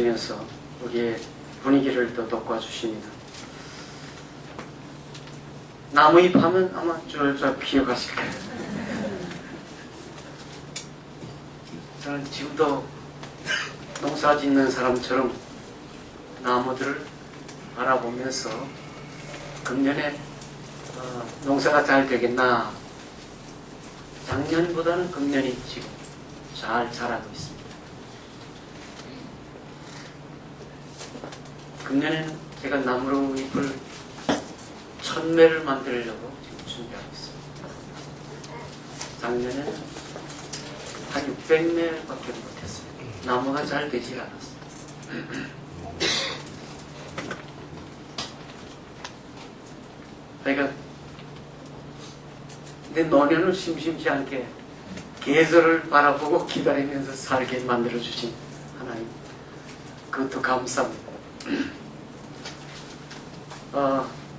주시면서 우리의 분위기를 더 돋궈주십니다. 나무잎 하면 아마 쫄쫄 피어가실 거예요. 저는 지금도 농사 짓는 사람처럼 나무들을 바라보면서 금년에 농사가 잘 되겠나, 작년보다는 금년이 지금 잘 자라고 있습니다. 금년에는 제가 나무로 잎을 1000매를 만들려고 지금 준비하고 있습니다. 작년에는 한 600매밖에 못했습니다. 나무가 잘 되질 않았어요. 그러니까 내 노년을 심심치 않게 계절을 바라보고 기다리면서 살게 만들어주신 하나님, 그것도 감사합니다.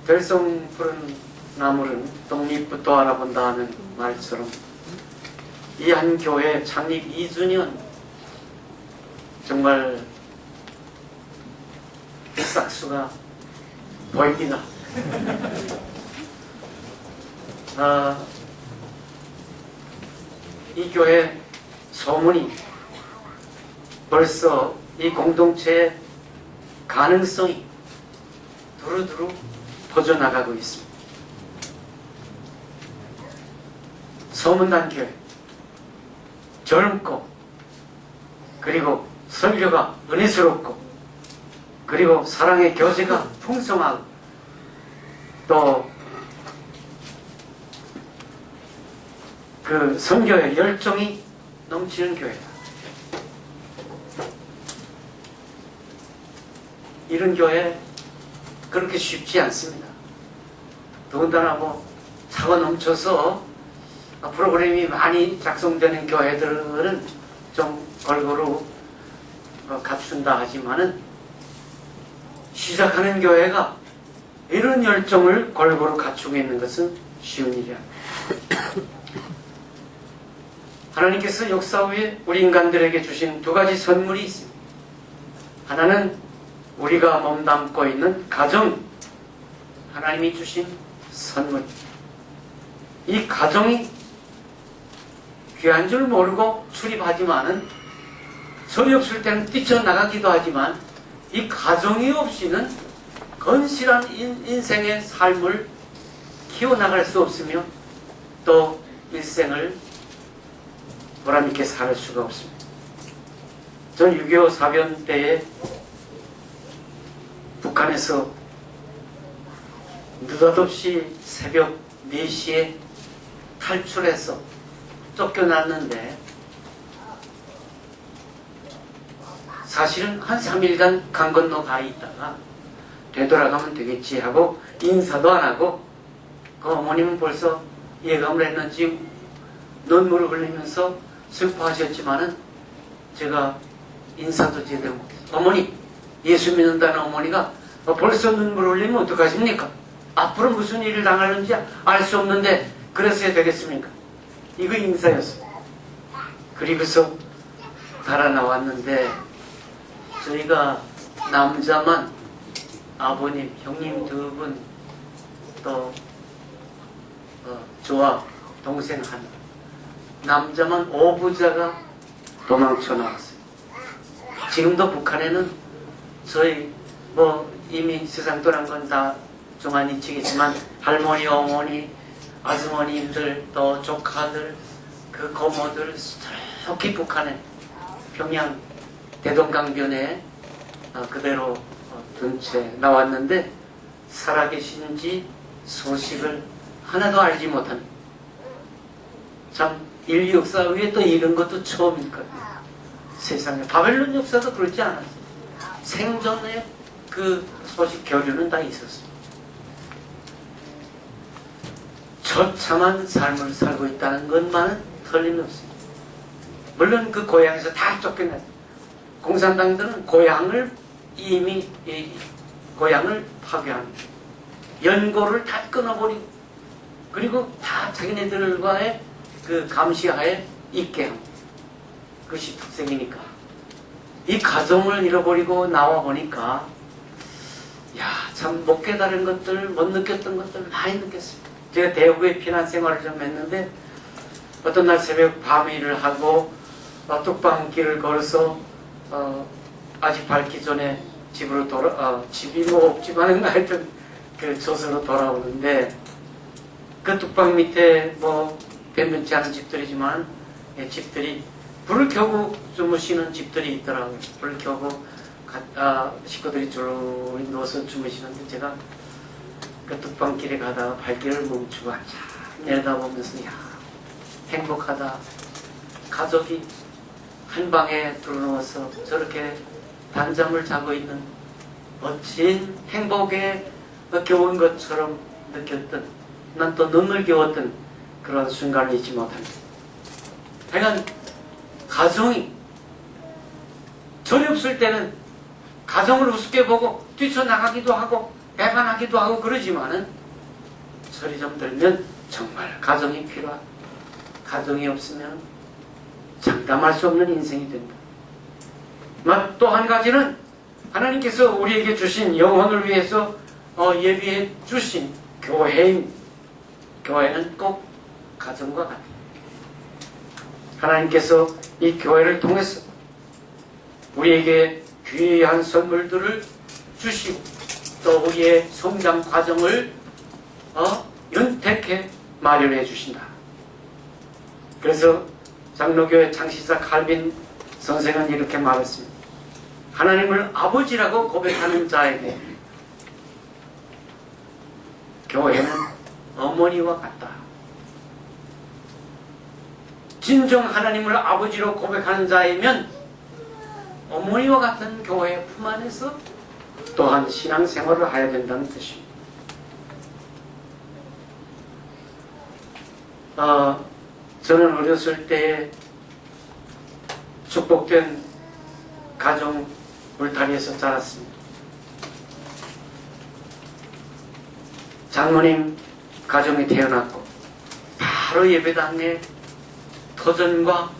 별성 푸른 나무는 독립부터 알아본다는 말처럼 이 한 교회 창립 2주년 정말 싹수가 보입니다. 이 교회 소문이 벌써 이 공동체의 가능성이 두루두루 퍼져나가고 있습니다. 소문난 교회, 젊고 그리고 설교가 은혜스럽고 그리고 사랑의 교제가 풍성하고 또 그 선교의 열정이 넘치는 교회다. 이런 교회 그렇게 쉽지 않습니다. 더군다나 차가 넘쳐서 프로그램이 많이 작성되는 교회들은 좀 골고루 갖춘다 하지만은 시작하는 교회가 이런 열정을 골고루 갖추고 있는 것은 쉬운 일이 아닙니다. 하나님께서 역사 후에 우리 인간들에게 주신 두 가지 선물이 있습니다. 하나는 우리가 몸담고 있는 가정, 하나님이 주신 선물. 이 가정이 귀한 줄 모르고 출입하지만은 소리 없을 때는 뛰쳐나가기도 하지만 이 가정이 없이는 건실한 인생의 삶을 키워나갈 수 없으며 또 일생을 보람있게 살 수가 없습니다. 전 6.25 사변 때에 북한에서 느닷없이 새벽 4시에 탈출해서 쫓겨났는데 사실은 한 3일간 강 건너 가 있다가 되돌아가면 되겠지 하고 인사도 안 하고 그 어머님은 벌써 예감을 했는지 눈물을 흘리면서 슬퍼하셨지만은 제가 인사도 제대로 못했어요. 어머니, 예수 믿는다는 어머니가 벌써 눈물 흘리면 어떡하십니까? 앞으로 무슨 일을 당하는지 알 수 없는데 그랬어야 되겠습니까? 이거 인사였어요. 그리고서 달아나왔는데 저희가 남자만 아버님, 형님 2분 또 저와 동생 하나, 남자만 5부자가 도망쳐 나왔어요. 지금도 북한에는 저희 이미 세상 떠난 건 다 종안 잊히겠지만 할머니, 어머니, 아주머니들 또 조카들, 그 고모들 저기 북한에 평양 대동강변에 그대로 둔 채 나왔는데 살아계신지 소식을 하나도 알지 못한, 참 인류 역사 위에 또 이런 것도 처음일 거예요. 세상에 바벨론 역사도 그렇지 않았어요. 생전에 그 소식 교류는 다 있었어요. 처참한 삶을 살고 있다는 것만은 틀림없습니다. 물론 그 고향에서 다 쫓겨났어요. 공산당들은 고향을 이미 고향을 파괴합니다. 연고를 다 끊어버리고 그리고 다 자기네들과의 그 감시하에 있게 합니다. 그것이 특색이니까. 이 가정을 잃어버리고 나와 보니까 참 못 깨달은 것들, 못 느꼈던 것들 많이 느꼈어요. 제가 대구에 피난 생활을 좀 했는데 어떤 날 새벽 밤에 일을 하고 뚝방길을 걸어서 아직 밝기 전에 집으로 집이 뭐 없지만은 하여튼 그 저수로 돌아오는데 그 뚝방 밑에 뭐 변변치 않은 집들이지만 집들이 불을 켜고 주무시는 집들이 있더라고요. 불을 켜고 식구들이 줄줄이 누워서 주무시는데 제가 그 뚝방길에 가다가 발길을 멈추고 한참 내려다보면서 행복하다. 가족이 한 방에 들어누워서 저렇게 단잠을 자고 있는 멋진 행복에 겨운 것처럼 느꼈던, 난 또 눈을 겨웠던 그런 순간을 잊지 못합니다. 하여간 가정이 절이 없을 때는 가정을 우습게 보고 뛰쳐나가기도 하고 배반하기도 하고 그러지만은 절이 좀 들면 정말 가정이 필요하다. 가정이 없으면 장담할 수 없는 인생이 된다. 또 한 가지는 하나님께서 우리에게 주신 영혼을 위해서 예비해 주신 교회인, 교회는 꼭 가정과 같아요. 하나님께서 이 교회를 통해서 우리에게 귀한 선물들을 주시고 또 우리의 성장 과정을 윤택해 마련해 주신다. 그래서 장로교회 창시자 칼빈 선생은 이렇게 말했습니다. 하나님을 아버지라고 고백하는 자에게 교회는 어머니와 같다. 진정 하나님을 아버지로 고백하는 자이면 어머니와 같은 교회 품 안에서 또한 신앙생활을 해야 된다는 뜻입니다. 저는 어렸을 때 축복된 가정 울타리에서 자랐습니다. 장모님 가정이 태어났고 바로 예배당에 터전과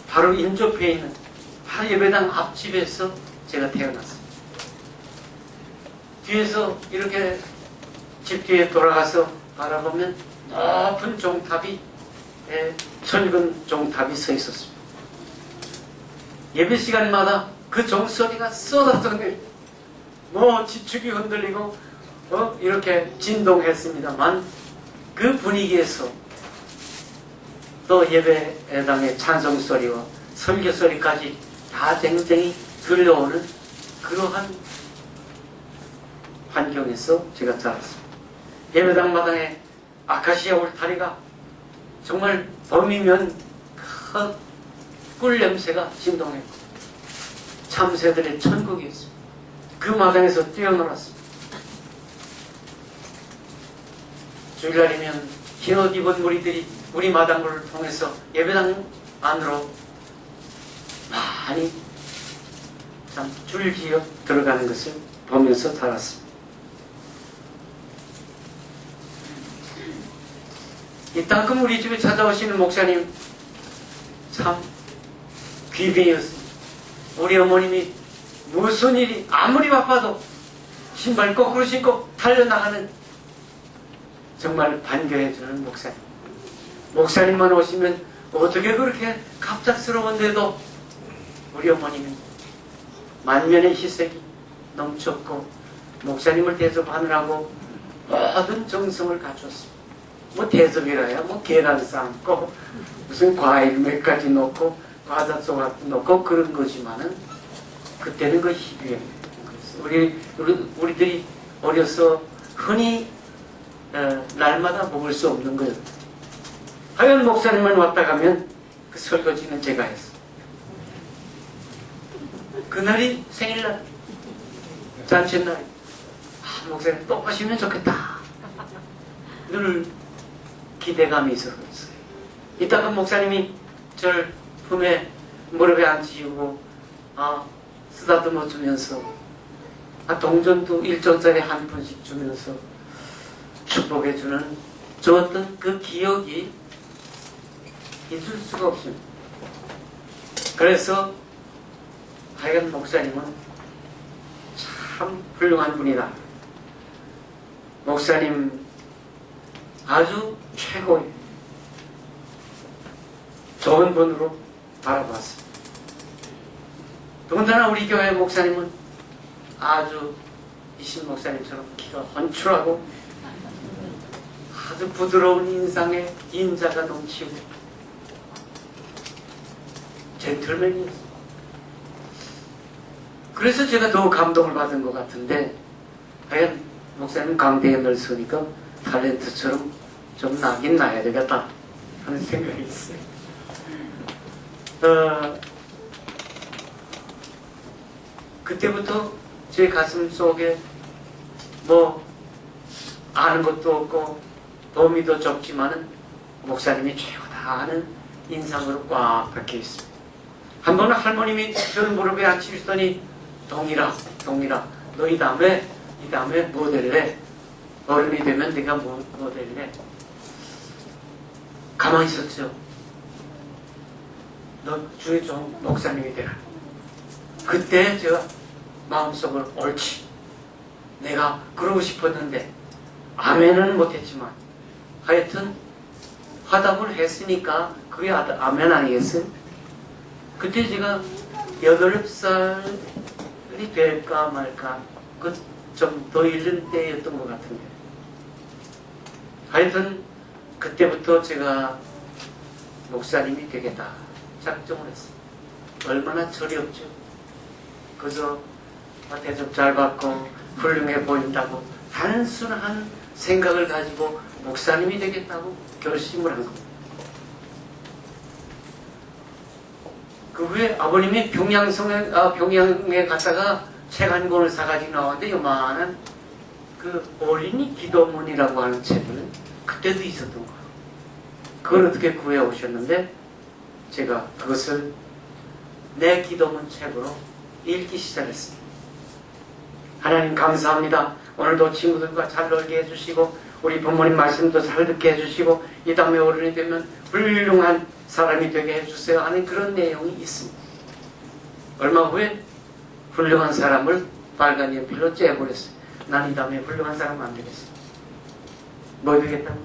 바로 인접해 있는 바로 예배당 앞집에서 제가 태어났어요. 뒤에서 이렇게 집 뒤에 돌아가서 바라보면 높은 종탑이 철근 종탑이 서 있었습니다. 예배 시간마다 그 종소리가 쏟아져 내리고 지축이 흔들리고 이렇게 진동했습니다만 그 분위기에서 또 예배당의 찬송소리와 설교소리까지 다 쟁쟁이 들려오는 그러한 환경에서 제가 자랐습니다. 예배당 마당에 아카시아 울타리가 정말 봄이면 큰 꿀 냄새가 진동했고 참새들의 천국이었습니다. 그 마당에서 뛰어놀았습니다. 주일날이면 흰옷 입은 무리들이 우리 마당을 통해서 예배당 안으로 많이 참 줄기어 들어가는 것을 보면서 살았습니다. 이따금 우리 집에 찾아오시는 목사님 참 귀빈이었습니다. 우리 어머님이 무슨 일이 아무리 바빠도 신발 거꾸로 신고 달려나가는 정말 반겨해주는 목사님. 목사님만 오시면 어떻게 그렇게 갑작스러운데도 우리 어머님이 만면의 희색이 넘쳤고 목사님을 대접하느라고 모든 정성을 갖췄습니다. 대접이라야 계란 삶고 무슨 과일 몇 가지 넣고 과자 조각 넣고 그런 거지만은 그때는 그 희귀해. 우리들이 어려서 흔히 날마다 먹을 수 없는 거예요. 하여간 목사님만 왔다 가면 그 설거지는 제가 했어. 그날이 생일날, 잔칫날. 목사님 또 오시면 좋겠다. 늘 기대감이 있었어요. 이따가 목사님이 절 품에 무릎에 앉히고 쓰다듬어 주면서 동전도 1전짜리 한 푼씩 주면서 축복해 주는 줬던 그 기억이 잊을 수가 없습니다. 그래서 하여간 목사님은 참 훌륭한 분이다. 목사님 아주 최고의 좋은 분으로 바라봤습니다. 더군다나 우리 교회 목사님은 아주 이신 목사님처럼 키가 헌출하고 아주 부드러운 인상에 인자가 넘치고 젠틀맨이었어요. 그래서 제가 더 감동을 받은 것 같은데, 과연 목사님 강대에 넓으니까 탤런트처럼 좀 나긴 나야 되겠다 하는 생각이 있어요. 그때부터 제 가슴 속에 뭐 아는 것도 없고 범위도 적지만은 목사님이 최고다 하는 인상으로 꽉 박혀 있습니다. 한 번은 할머님이 저를 무릎에 앉히시더니 동일아 너 이 다음에 뭐 될래? 어른이 되면 네가 뭐 될래? 가만히 있었죠. 너 중에 좀 목사님이 되라. 그때 제가 마음속으로 옳지, 내가 그러고 싶었는데 아멘은 못했지만 하여튼 화답을 했으니까 그게 아멘 아니겠어요? 그때 제가 8살이 될까 말까 그 좀 더 잃는 때였던 것 같은데, 하여튼 그때부터 제가 목사님이 되겠다 작정을 했어요. 얼마나 철이 없죠. 그저 대접 잘 받고 훌륭해 보인다고 단순한 생각을 가지고 목사님이 되겠다고 결심을 한 겁니다. 그 후에 아버님이 평양에 갔다가 책 한 권을 사가지고 나왔는데 요만한 그 어린이 기도문이라고 하는 책을 그때도 있었던 거예요. 그걸 어떻게 구해 오셨는데 제가 그것을 내 기도문 책으로 읽기 시작했습니다. 하나님 감사합니다. 오늘도 친구들과 잘 놀게 해주시고 우리 부모님 말씀도 잘 듣게 해주시고 이 다음에 어른이 되면 훌륭한 사람이 되게 해주세요 하는 그런 내용이 있습니다. 얼마 후에 훌륭한 사람을 빨간 연필로 째버렸어요. 난 이 다음에 훌륭한 사람 안 되겠어요. 뭐 되겠다고?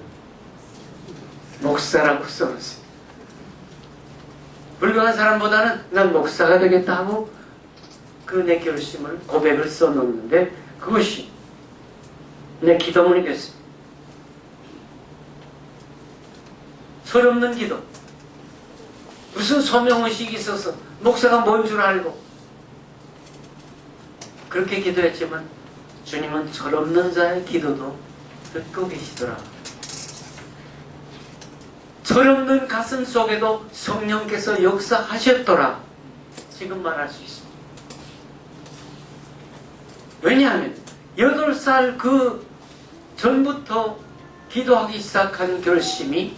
목사라고 써놨어요. 훌륭한 사람보다는 난 목사가 되겠다 하고 그 내 결심을 고백을 써놓는데 그것이 내 기도문이 됐어요. 소리없는 기도. 무슨 소명의식이 있어서 목사가 뭔 줄 알고 그렇게 기도했지만 주님은 철없는 자의 기도도 듣고 계시더라. 철없는 가슴 속에도 성령께서 역사하셨더라. 지금 말할 수 있습니다. 왜냐하면 8살 그 전부터 기도하기 시작한 결심이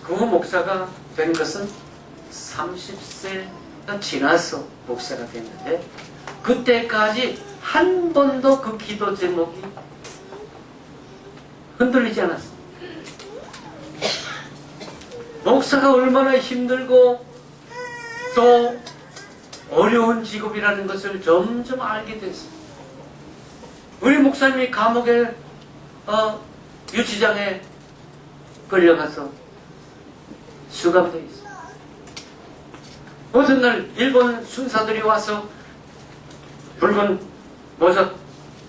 그 목사가 된 것은 30세가 지나서 목사가 됐는데 그때까지 한 번도 그 기도 제목이 흔들리지 않았어요. 목사가 얼마나 힘들고 또 어려운 직업이라는 것을 점점 알게 됐어요. 우리 목사님이 감옥에 유치장에 끌려가서 수감되어 있어요. 어떤 날 일본 순사들이 와서 붉은 모자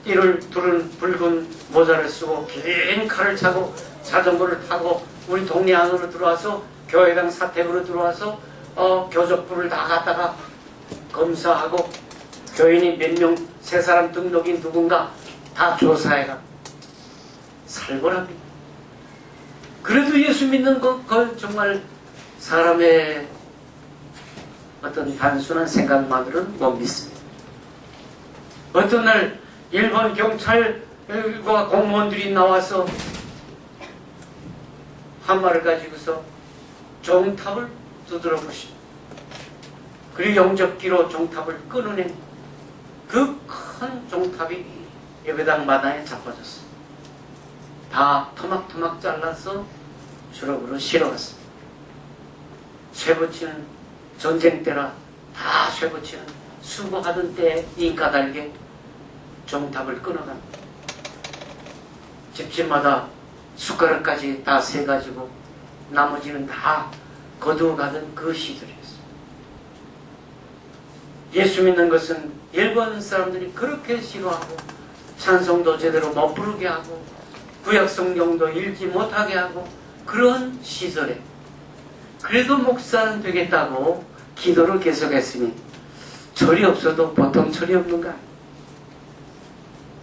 띠를 두른 붉은 모자를 쓰고 긴 칼을 차고 자전거를 타고 우리 동네 안으로 들어와서 교회당 사택으로 들어와서 교적부를 다 갖다가 검사하고 교인이 몇 명, 세 사람 등록이 누군가 다 조사해가 살벌합니다. 그래도 예수 믿는 건 정말 사람의 어떤 단순한 생각만으로는 못 믿습니다. 어떤 날 일본 경찰과 공무원들이 나와서 한 말을 가지고서 종탑을 두드려 보십니다. 그리고 영접기로 종탑을 끊어낸 그 큰 종탑이 예배당 마당에 자빠졌어요. 다 토막토막 잘라서 주럭으로 실어갔습니다. 쇠붙이는 전쟁 때라 다 쇠붙이는 수고하던 때에 이 까닭에 종탑을 끊어갑니다. 집집마다 숟가락까지 다 세가지고 나머지는 다 거두어가던 그 시절이었어요. 예수 믿는 것은 일본 사람들이 그렇게 싫어하고 찬송도 제대로 못 부르게 하고 구약 성경도 읽지 못하게 하고 그런 시절에 그래도 목사는 되겠다고 기도를 계속했으니 철이 없어도 보통 철이 없는 거 아니에요.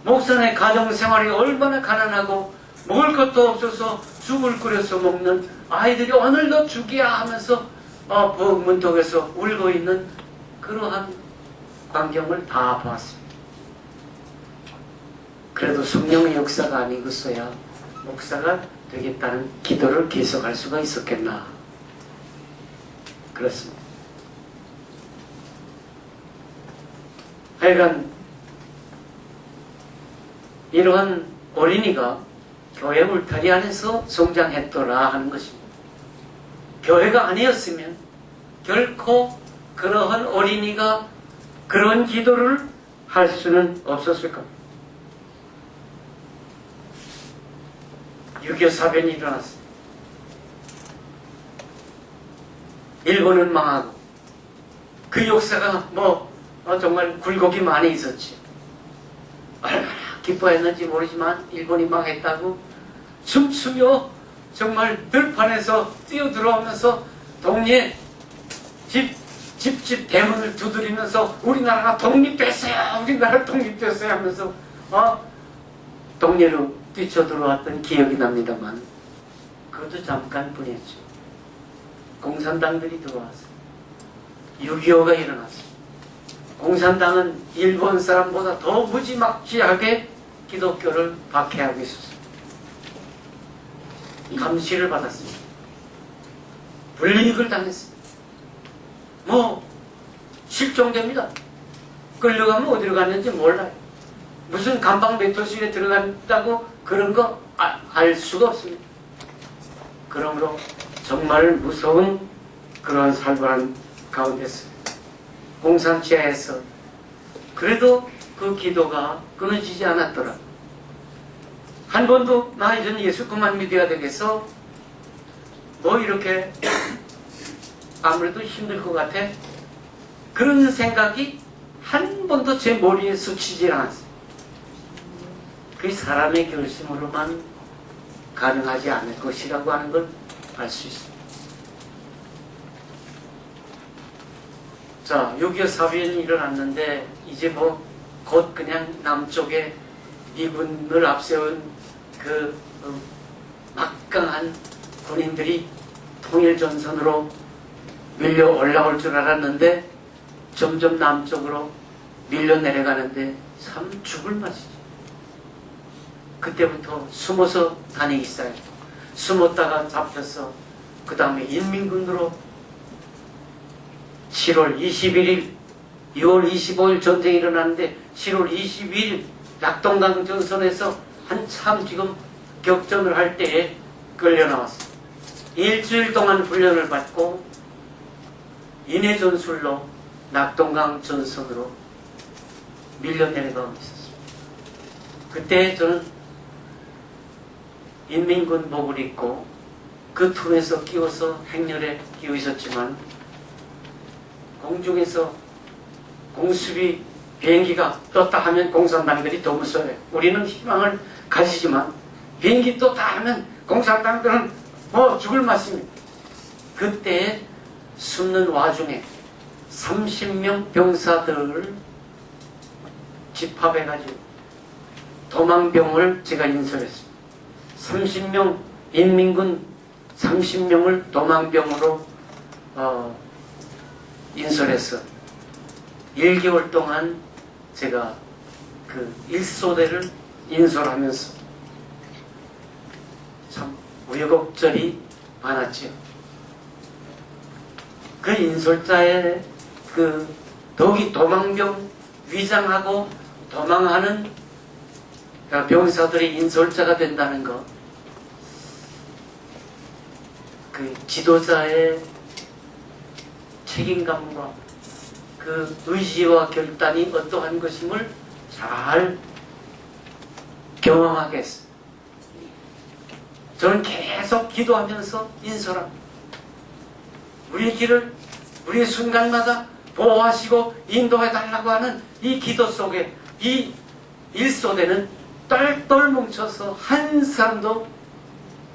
목사의 가정생활이 얼마나 가난하고 먹을 것도 없어서 죽을 끓여서 먹는 아이들이 오늘도 죽이야 하면서 문턱에서 울고 있는 그러한 광경을 다 보았습니다. 그래도 성령의 역사가 아니겠어야 목사가 되겠다는 기도를 계속할 수가 있었겠나. 그렇습니다. 하여간 이러한 어린이가 교회 울타리 안에서 성장했더라 하는 것입니다. 교회가 아니었으면 결코 그러한 어린이가 그런 기도를 할 수는 없었을 겁니다. 6.25 사변이 일어났습니다. 일본은 망하고 그 역사가 정말 굴곡이 많이 있었지. 얼마나 기뻐했는지 모르지만 일본이 망했다고 춤추며 정말 들판에서 뛰어들어오면서 동네 집집 대문을 두드리면서 우리나라가 독립됐어요, 우리나라 독립됐어요 하면서 동네로 뛰쳐들어왔던 기억이 납니다만 그것도 잠깐뿐이었죠. 공산당들이 들어왔어요. 6.25가 일어났어요. 공산당은 일본 사람보다 더 무지막지하게 기독교를 박해하고 있었어요. 감시를 받았습니다. 불이익을 당했습니다. 실종됩니다. 끌려가면 어디로 갔는지 몰라요. 무슨 감방 메토실에 들어간다고 그런 거 알 수가 없습니다. 그러므로 정말 무서운 그러한 살벌한 가운데서 공산치하에서 그래도 그 기도가 끊어지지 않았더라. 한 번도 나 이제는 예수 그만 믿어야 되겠어? 이렇게 아무래도 힘들 것 같아? 그런 생각이 한 번도 제 머리에 스치질 않았어요. 그 사람의 결심으로만 가능하지 않을 것이라고 하는 걸 알 수 있습니다. 자, 6.25 사변이 일어났는데 이제 곧 그냥 남쪽에 미군을 앞세운 그 막강한 군인들이 통일전선으로 밀려 올라올 줄 알았는데 점점 남쪽으로 밀려 내려가는데 참 죽을 맛이지. 그때부터 숨어서 다니기 시작했고 숨었다가 잡혀서 그 다음에 인민군으로 7월 21일 6월 25일 전쟁이 일어났는데 7월 22일 낙동강 전선에서 한참 지금 격전을 할 때에 끌려 나왔어요. 일주일 동안 훈련을 받고 인해 전술로 낙동강 전선으로 밀려 내려가고 있었습니다. 그때 저는 인민군복을 입고 그 틈에서 끼워서 행렬에 끼어 있었지만 공중에서 공수비 비행기가 떴다 하면 공산당들이 더 무서워요. 우리는 희망을 가지지만 비행기 떴다 하면 공산당들은 죽을 맛입니다. 그때 숨는 와중에 30명 병사들을 집합해가지고 도망병을 제가 인솔했습니다. 30명 인민군 30명을 도망병으로 인솔해서 1개월 동안 제가 그 1소대를 인솔하면서 참 우여곡절이 많았죠. 그 인솔자의 그 더욱이 도망병 위장하고 도망하는 병사들의 인솔자가 된다는 것, 그 지도자의 책임감과 그 의지와 결단이 어떠한 것임을 잘 경험하게 했어요. 저는 계속 기도하면서 인솔합니다. 우리의 길을 우리의 순간마다 보호하시고 인도해달라고 하는 이 기도 속에 이 일소대는 똘똘 뭉쳐서 한 사람도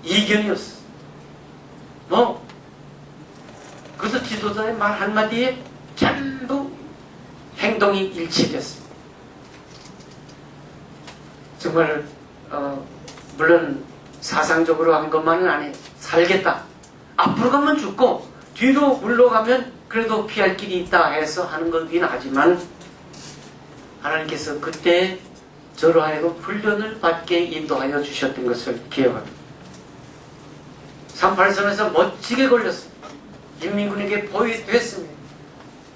이견이 없어. 그래서 지도자의 말 한마디에 전부 행동이 일치됐습니다. 정말 물론 사상적으로 한 것만은 아니에요. 살겠다. 앞으로 가면 죽고 뒤로 물러가면 그래도 피할 길이 있다 해서 하는 거긴 하지만 하나님께서 그때 저로 하여금 훈련을 받게 인도하여 주셨던 것을 기억합니다. 38선에서 멋지게 걸렸습니다. 인민군에게 보위됐습니다.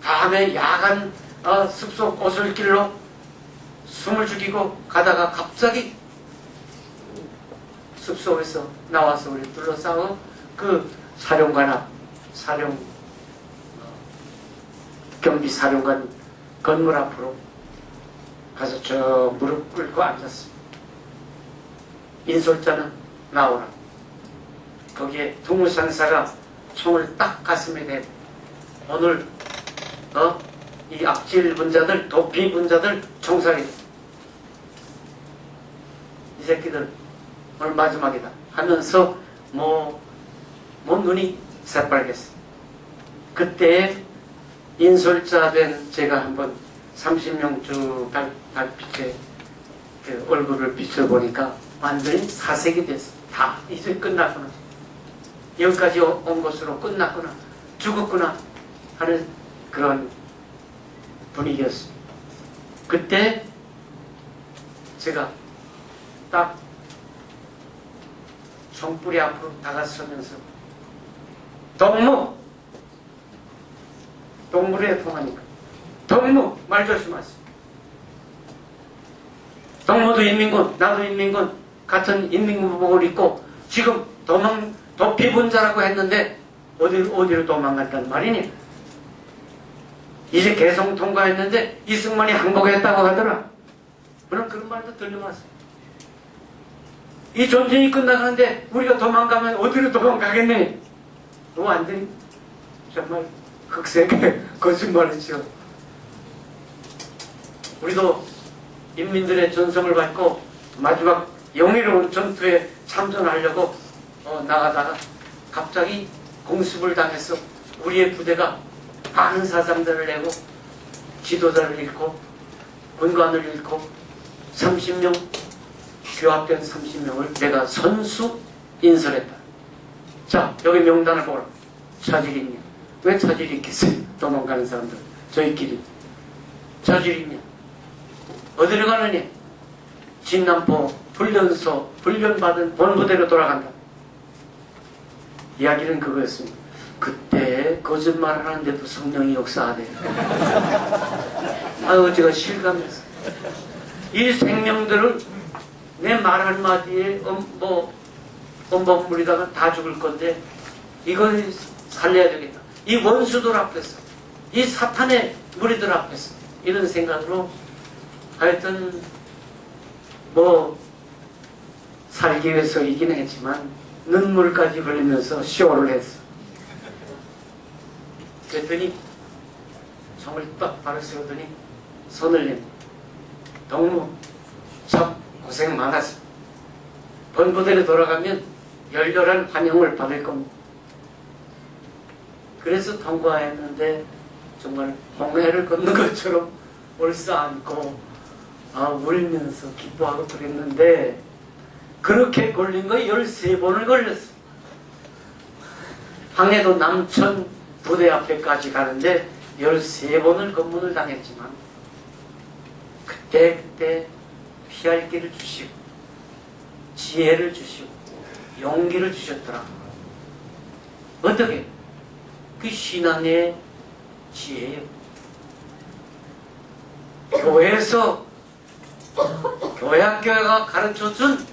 다음에 야간 숲속 오솔길로 숨을 죽이고 가다가 갑자기 숲속에서 나와서 우리 둘러싸고 그 경비 사령관 건물 앞으로 가서 저 무릎 꿇고 앉았습니다. 인솔자는 나오라. 거기에 두무상사가 총을 딱 가슴에 대고 오늘 이 악질 분자들, 도피 분자들 총살이다. 이 새끼들 오늘 마지막이다 하면서 눈이 새빨겠어. 그때 인솔자 된 제가 한번 30명 달빛에 그 얼굴을 비춰보니까 완전히 사색이 됐어. 다 이제 끝났구나. 여기까지 온 것으로 끝났구나. 죽었구나 하는 그런 분위기였어요. 그때 제가 딱 총뿌리 앞으로 다가서면서 동물에 통하니까 동무 말 조심하세요. 동무도 인민군, 나도 인민군, 같은 인민군복을 입고 지금 도피분자라고 했는데 어디로 도망갔단 말이니? 이제 개성 통과했는데 이승만이 항복했다고 하더라. 그런 말도 들려왔어요. 이 전쟁이 끝나가는데 우리가 도망가면 어디로 도망가겠니? 완전히 정말 흑색의 거짓말이죠. 우리도 인민들의 전성을 받고 마지막 영예로운 전투에 참전하려고 나가다가 갑자기 공습을 당해서 우리의 부대가 많은 사상자를 내고 지도자를 잃고 군관을 잃고 30명 규합된 30명을 내가 선수 인솔했다. 자, 여기 명단을 보라. 차질이 있냐? 왜 차질이 있겠어요? 도망가는 사람들 저희끼리 차질이 있냐? 어디로 가느냐? 진남포 훈련소 훈련받은 본부대로 돌아간다. 이야기는 그거였습니다. 그때 거짓말 하는데도 성령이 역사하네. 제가 실감했어. 이 생명들을 내 말 한마디에 엄범물이다가 다 죽을 건데 이걸 살려야 되겠다. 이 원수들 앞에서 이 사탄의 무리들 앞에서 이런 생각으로 하여튼 살기 위해서 이긴 했지만 눈물까지 흘리면서 쇼를 했어. 그랬더니 총을 딱 바로 세우더니 손을 냅니다. 동무 참 고생 많았어. 본부대로 돌아가면 열렬한 환영을 받을 겁니다. 그래서 통과했는데 정말 홍해를 걷는 것처럼 올싸안고 울면서 기뻐하고 그랬는데 그렇게 걸린 거 13번을 걸렸어. 황해도 남천 부대 앞에까지 가는데 13번을 검문을 당했지만 그때 피할 길을 주시고 지혜를 주시고 용기를 주셨더라. 어떻게? 그 신앙의 지혜예요. 교회에서 교회학교가 가르쳐준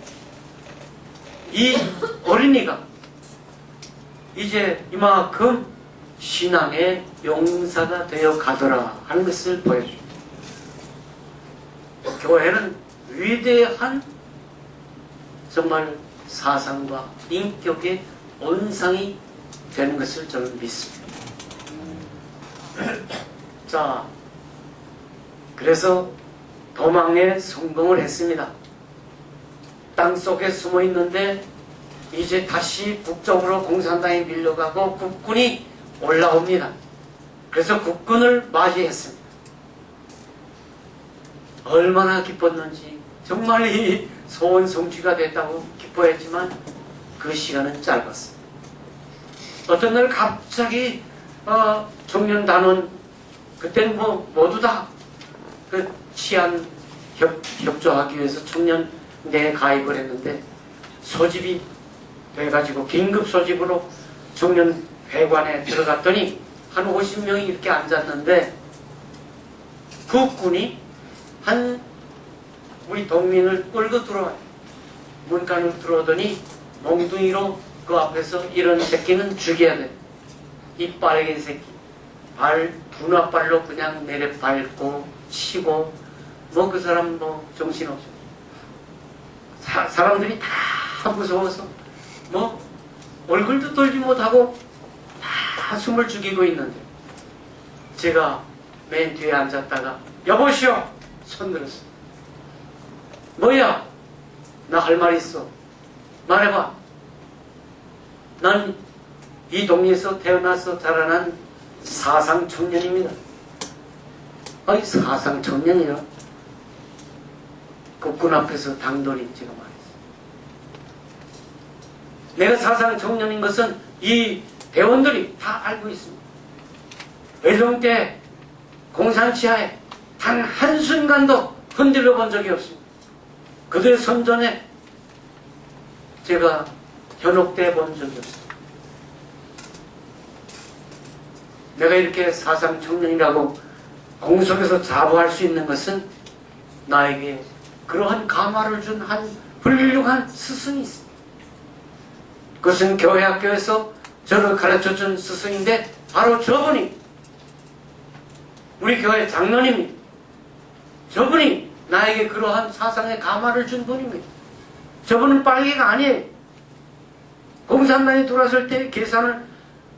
이 어린이가 이제 이만큼 신앙의 용사가 되어 가더라 하는 것을 보여줍니다. 교회는 위대한 정말 사상과 인격의 온상이 되는 것을 저는 믿습니다. 자, 그래서 도망에 성공을 했습니다. 땅속에 숨어 있는데 이제 다시 북쪽으로 공산당이 밀려가고 국군이 올라옵니다. 그래서 국군을 맞이했습니다. 얼마나 기뻤는지, 정말 이 소원 성취가 됐다고 기뻐했지만 그 시간은 짧았습니다. 어떤 날 갑자기 청년 단원, 그때는 모두 다 그 치안 협조하기 위해서 청년대에 가입을 했는데 소집이 돼가지고 긴급 소집으로 청년회관에 들어갔더니 한 50명이 이렇게 앉았는데 국군이 우리 동민을 끌고 들어와요. 문간을 들어오더니 몽둥이로 그 앞에서 이런 새끼는 죽여야 돼. 이 빨갱이 새끼. 분화발로 그냥 내려 밟고 치고 그 사람 정신없어. 사람들이 다 무서워서 얼굴도 돌지 못하고 다 숨을 죽이고 있는데 제가 맨 뒤에 앉았다가 여보시오! 손 들었어. 뭐야? 나 할 말 있어. 말해봐. 난 이 동네에서 태어나서 자라난 사상 청년입니다. 아이, 사상 청년이라? 국군 앞에서 당돌이 제가 말했어. 내가 사상 청년인 것은 이 대원들이 다 알고 있습니다. 외종 때 공산치하에 단 한순간도 흔들려 본 적이 없습니다. 그들의 선전에 제가 현혹돼 본 적이 없습니다. 내가 이렇게 사상 청년이라고 공속에서 자부할 수 있는 것은 나에게 그러한 감화를 준 한 훌륭한 스승이 있습니다. 그것은 교회 학교에서 저를 가르쳐준 스승인데 바로 저분이 우리 교회 장로님입니다. 저분이 나에게 그러한 사상의 감화를 준 분입니다. 저분은 빨개가 아니에요. 공산당이 돌아설 때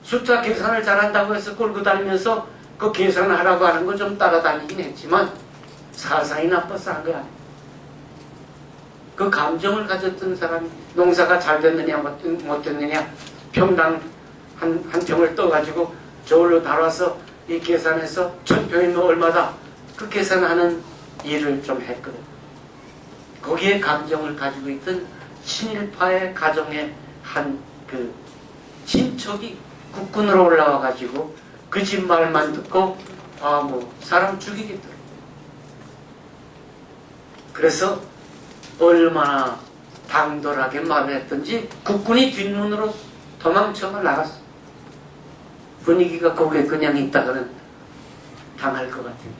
숫자 계산을 잘한다고 해서 끌고 다니면서 그 계산을 하라고 하는 거 좀 따라다니긴 했지만 사상이 나빠서 한 거 아니에요. 그 감정을 가졌던 사람이 농사가 잘 됐느냐 못 됐느냐 평당 한 평을 떠가지고 저울로 달아서 이 계산해서 1000평이면 얼마다 그 계산하는 일을 좀 했거든. 거기에 감정을 가지고 있던 친일파의 가정의 한 그 친척이 국군으로 올라와 가지고 그 집 말만 듣고 사람 죽이겠더라. 그래서 얼마나 당돌하게 말을 했던지 국군이 뒷문으로 도망쳐 나갔어. 분위기가 거기에 그냥 있다가는 당할 것 같아요.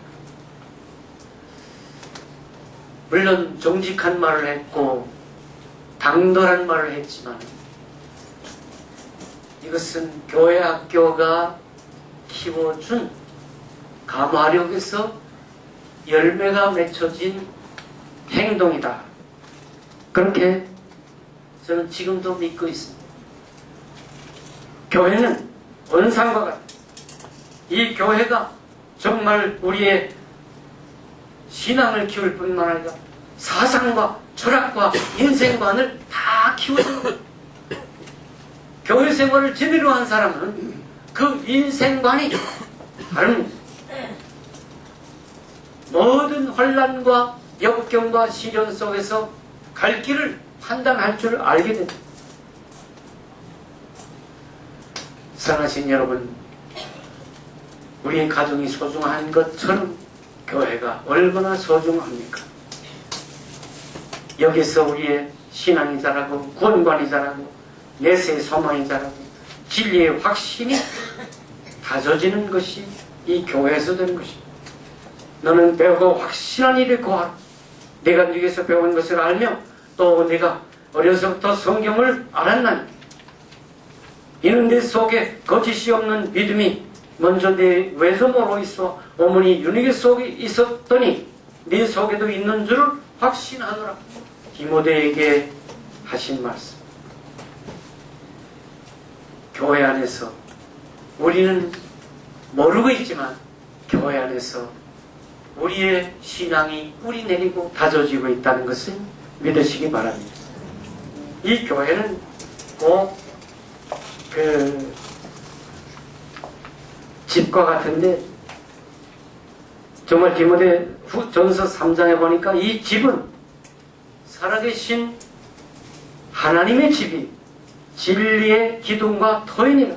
물론 정직한 말을 했고 당돌한 말을 했지만 이것은 교회 학교가 키워준 감화력에서 열매가 맺혀진 행동이다. 그렇게 저는 지금도 믿고 있습니다. 교회는 원상과 같아요. 이 교회가 정말 우리의 신앙을 키울 뿐만 아니라 사상과 철학과 인생관을 다 키워주는 거예요. 교회 생활을 제대로 한 사람은 그 인생관이 다릅니다. 모든 환난과 역경과 시련 속에서 갈 길을 판단할 줄 알게 됩니다. 사랑하신 여러분, 우리의 가정이 소중한 것처럼 교회가 얼마나 소중합니까? 여기서 우리의 신앙이 자라고 구원관이 자라고 내세의 소망이 자라고 진리의 확신이 다져지는 것이 이 교회에서 되는 것입니다. 너는 배우고 확실한 일을 구하라. 내가 네게서 배운 것을 알며 또 내가 어려서부터 성경을 알았나니 이는 내 속에 거짓이 없는 믿음이 먼저 내 외도모로 있어 어머니 윤희계 속에 있었더니 네 속에도 있는 줄을 확신하노라. 디모데에게 하신 말씀. 교회 안에서 우리는 모르고 있지만 교회 안에서 우리의 신앙이 뿌리 내리고 다져지고 있다는 것을 믿으시기 바랍니다. 이 교회는 꼭 집과 같은데 정말 디모데 전서 3장에 보니까 이 집은 살아계신 하나님의 집이 진리의 기둥과 터이니라.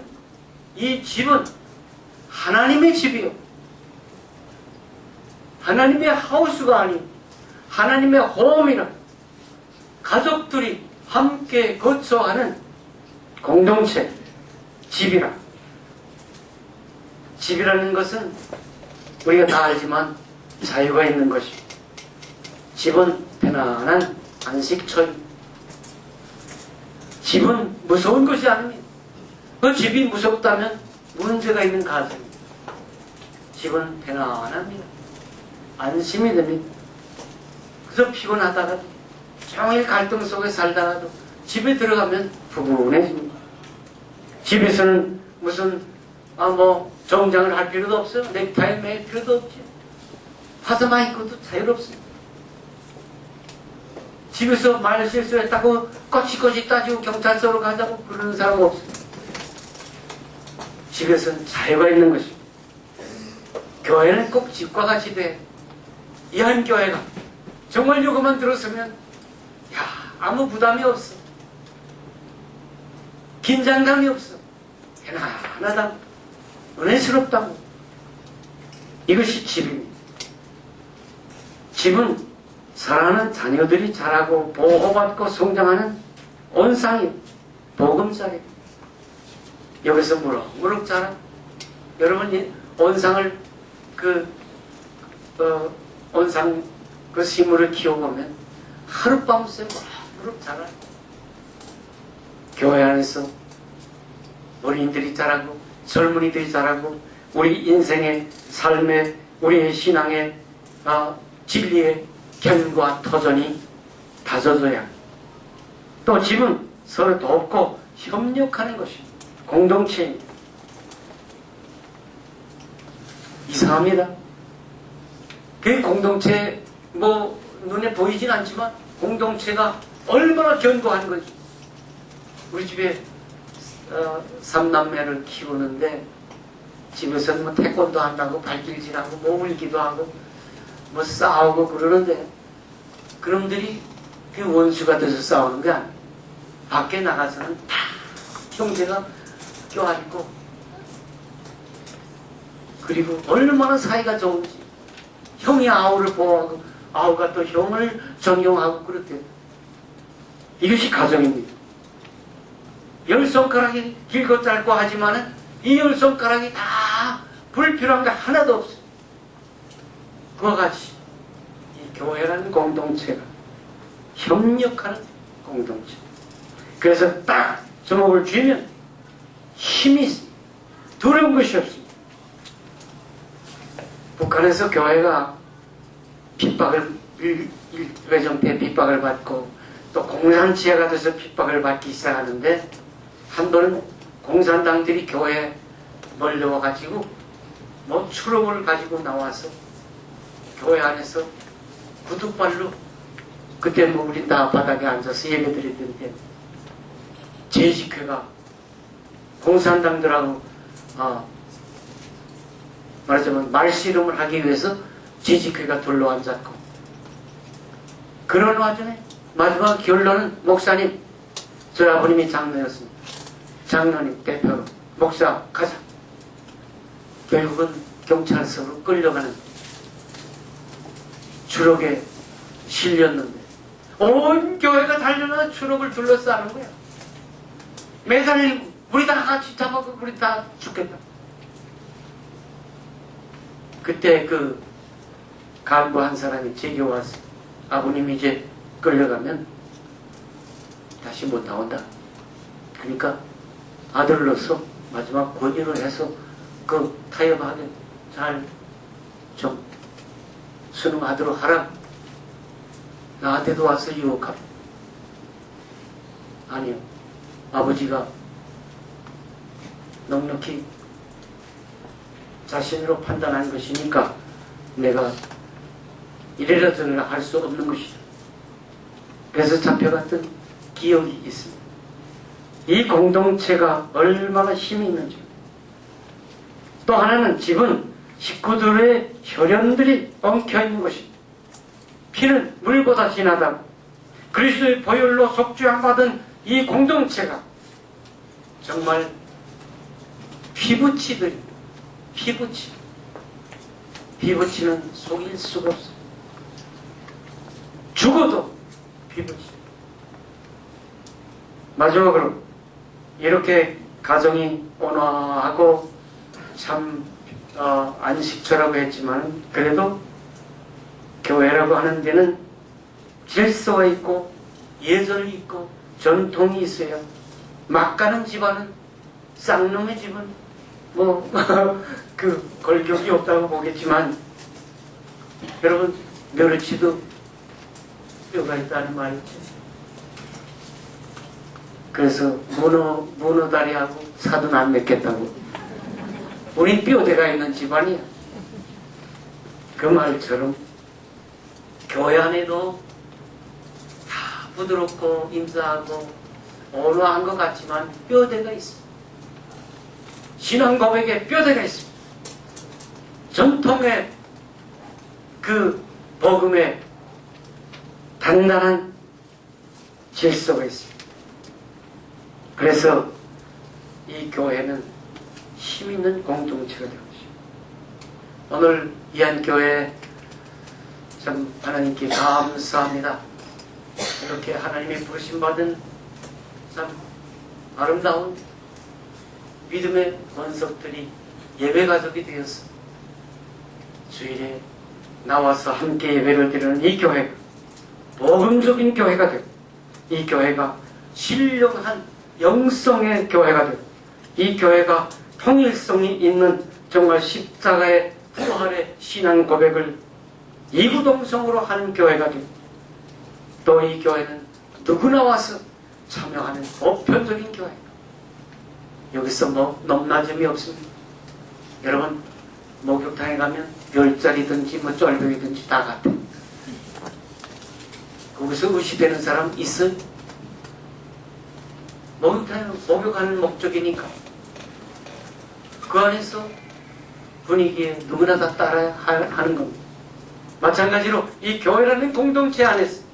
이 집은 하나님의 집이요. 하나님의 하우스가 아닌 하나님의 홈이라. 가족들이 함께 거처하는 공동체, 집이라. 집이라는 것은 우리가 다 알지만 자유가 있는 것이. 집은 편안한 안식처입니다. 집은 무서운 것이 아닙니다. 그 집이 무섭다면 문제가 있는 가정입니다. 집은 편안합니다. 안심이 됩니다. 그래서 피곤하다가도 종일 갈등 속에 살다가도 집에 들어가면 푸근해집니다. 집에서는 무슨 정장을 할 필요도 없어요. 넥타이 맬 필요도 없죠. 파자마 입고도 자유롭습니다. 집에서 말 실수했다고 꼬치꼬치 따지고 경찰서로 가자고 그러는 사람 없습니다. 집에서는 자유가 있는 것입니다. 교회는 꼭 집과 같이 돼. 이 한 교회가 정말 요것만 들었으면 아무 부담이 없어. 긴장감이 없어. 편안하다고 은혜스럽다고. 이것이 집입니다. 집은 사랑하는 자녀들이 자라고 보호받고 성장하는 온상이 보금자리. 여기서 무럭무럭 자라. 여러분 온상을 온상 그 식물을 키워보면 하룻밤새 무럭무럭 자라. 교회 안에서 어린이들이 자라고 젊은이들이 자라고 우리 인생의 삶의 우리의 신앙의 진리의 견과 터전이 다져져야. 또 집은 서로 돕고 협력하는 것이 공동체입니다. 이상합니다. 그 공동체 눈에 보이진 않지만 공동체가 얼마나 견고한 거지. 우리 집에 3남매를 키우는데 집에서는 태권도 한다고 발길질하고 울기도 하고 싸우고 그러는데 그놈들이 그 원수가 돼서 싸우는 게 아니에요. 밖에 나가서는 다 형제가 껴안고 그리고 얼마나 사이가 좋은지. 형이 아우를 보호하고 아우가 또 형을 존경하고 그렇대요. 이것이 가정입니다. 열 손가락이 길고 짧고 하지만은 이 열 손가락이 다 불필요한 게 하나도 없어요. 그와 같이 이 교회라는 공동체가 협력하는 공동체. 그래서 딱 주먹을 쥐면 힘이 있습니다. 두려운 것이 없습니다. 북한에서 교회가 외정 때 핍박을 받고 또 공산지혜가 돼서 핍박을 받기 시작하는데 한 번은 공산당들이 교회에 몰려와가지고 추록을 가지고 나와서 교회 안에서 구두발로 그때 우리 다 바닥에 앉아서 예배드리던데 제20회가 공산당들하고 말하자면 말씨름을 하기 위해서 제20회가 둘러앉았고 그런 와중에 마지막 결론은 목사님, 저희 아버님이 장로였습니다. 장로님 대표로 목사 가자. 결국은 경찰서로 끌려가는 추록에 실렸는데 온 교회가 달려나 추록을 둘러싸는 거야. 매달리고 우리 다 같이 잡아고 우리 다 죽겠다. 그때 그 간부 한 사람이 제게 와서 아버님 이제 끌려가면 다시 못 나온다. 그러니까 아들로서 마지막 권유를 해서 그 타협하게 잘 좀 순응하도록 하라. 나한테도 와서 유혹하라. 아니요. 아버지가 넉넉히 자신으로 판단한 것이니까 내가 이래라 저래라 할 수 없는 것이다. 그래서 잡혀갔던 기억이 있습니다. 이 공동체가 얼마나 힘이 있는지. 또 하나는 집은 식구들의 혈연들이 엉켜있는 것입니다. 피는 물보다 진하다고. 그리스도의 보혈로 속죄함받은 이 공동체가 정말 피부치들입니다. 피부치. 피부치는 속일 수가 없어요. 죽어도 피부치. 마지막으로 이렇게 가정이 온화하고 참 안식처라고 했지만 그래도 교회라고 하는 데는 질서가 있고 예절이 있고 전통이 있어야. 막 가는 집안은 쌍놈의 집은 뭐 그 걸격이 없다고 보겠지만 여러분 멸치도 뼈가 있다는 말이죠. 그래서 문어 다리하고 사돈 안 맺겠다고. 우린 뼈대가 있는 집안이야. 그 말처럼 교회 안에도 다 부드럽고 인자하고 온화한 것 같지만 뼈대가 있어. 신앙 고백에 뼈대가 있습니다. 전통의 그 복음에 단단한 질서가 있습니다. 그래서 이 교회는 힘 있는 공동체가 되고 있습니다. 오늘 이한교회 참 하나님께 감사합니다. 이렇게 하나님의 부르심받은 참 아름다운 믿음의 권석들이 예배가족이 되어서 주일에 나와서 함께 예배를 드리는 이 교회가 복음적인 교회가 되고 이 교회가 신령한 영성의 교회가 되고 이 교회가 통일성이 있는 정말 십자가의 부활의 신앙 고백을 이구동성으로 하는 교회가 되고 또 이 교회는 누구나 와서 참여하는 보편적인 교회. 여기서 뭐 넘나짐이 없습니다. 여러분 목욕탕에 가면 별자리든지 뭐 쫄병이든지 다 같아. 거기서 의식되는 사람 있어요? 목욕탕에 목욕하는 목적이니까 그 안에서 분위기에 누구나 다 따라야 하는 겁니다. 마찬가지로 이 교회라는 공동체 안에서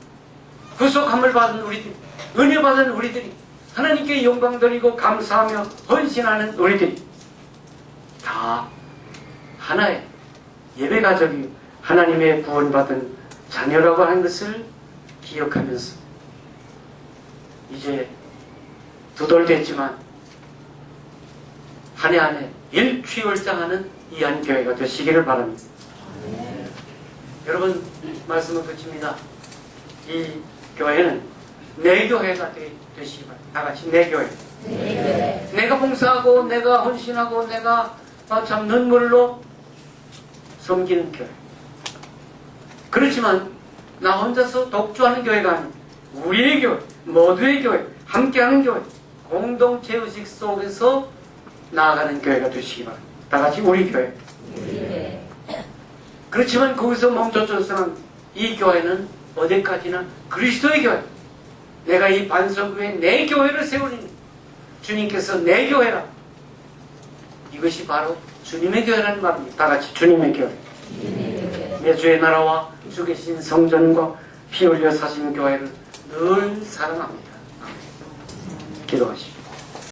구속함을 받은 우리들, 은혜 받은 우리들이 하나님께 영광 드리고 감사하며 헌신하는 우리들이 다 하나의 예배가족이 하나님의 구원받은 자녀라고 하는 것을 기억하면서 이제 두 돌 됐지만 한 해 한 해 일취월장하는 이한교회가 되시기를 바랍니다. 여러분 말씀을 그칩니다. 이 교회는 내 교회가 되시기 바랍니다. 다 같이 내 교회. 내가 봉사하고 내가 헌신하고 내가 참 눈물로 섬기는 교회. 그렇지만 나 혼자서 독주하는 교회가 아닙니다. 우리의 교회, 모두의 교회, 함께하는 교회, 공동체 의식 속에서 나아가는 교회가 되시기 바랍니다. 다 같이 우리 교회. 그렇지만 거기서 멈춰져서는 이 교회는 어디까지나 그리스도의 교회. 내가 이 반석 위에 내 교회를 세우니 주님께서 내 교회라. 이것이 바로 주님의 교회라는 말입니다. 다 같이 주님의 교회. 내 주의 나라와 주 계신 성전과 피 흘려 사신 교회를 늘 사랑합니다. 기도하십시오.